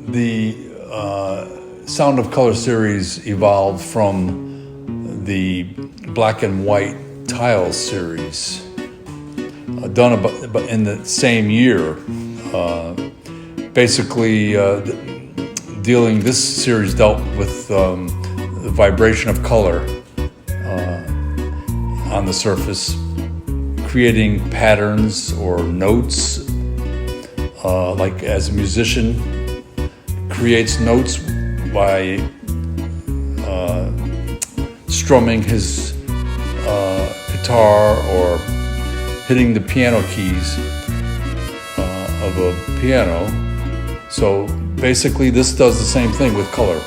The Sound of Color series evolved from the black and white tile series, done about in the same year. This series dealt with the vibration of color on the surface, creating patterns or notes, like as a musician creates notes by strumming his guitar or hitting the piano keys of a piano. So basically this does the same thing with color.